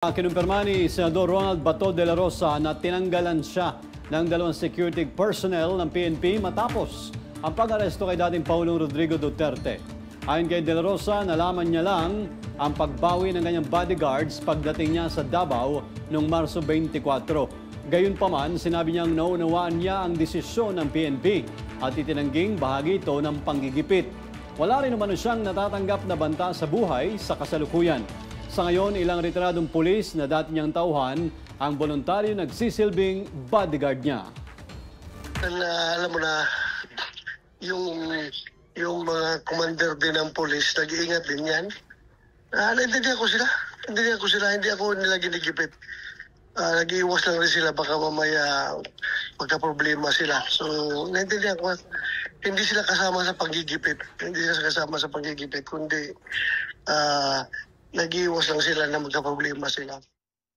Kinumpirma ni Senador Ronald Bato de la Rosa na tinanggalan siya ng 2 security personnel ng PNP matapos ang pag-aresto kay dating Pangulong Rodrigo Duterte. Ayon kay de la Rosa, nalaman niya lang ang pagbawi ng kanyang bodyguards pagdating niya sa Davao noong Marso 24. Gayunpaman, sinabi niyang naunawaan niya ang desisyon ng PNP at itinangging bahagi ito ng panggigipit. Wala rin naman siyang natatanggap na banta sa buhay sa kasalukuyan. Sa ngayon, ilang retiradong pulis na dati niyang tauhan ang voluntaryo nagsisilbing bodyguard niya. Alam mo na, yung mga commander din ng pulis, nag-iingat din yan. Naintindihan ko sila. Hindi ako nila ginigipit. Nag-iiwas lang rin sila, baka mamaya magka-problema sila. So, naintindihan ko, hindi sila kasama sa panggigipit. Kundi nag-iwas lang sila na magka-problema sila.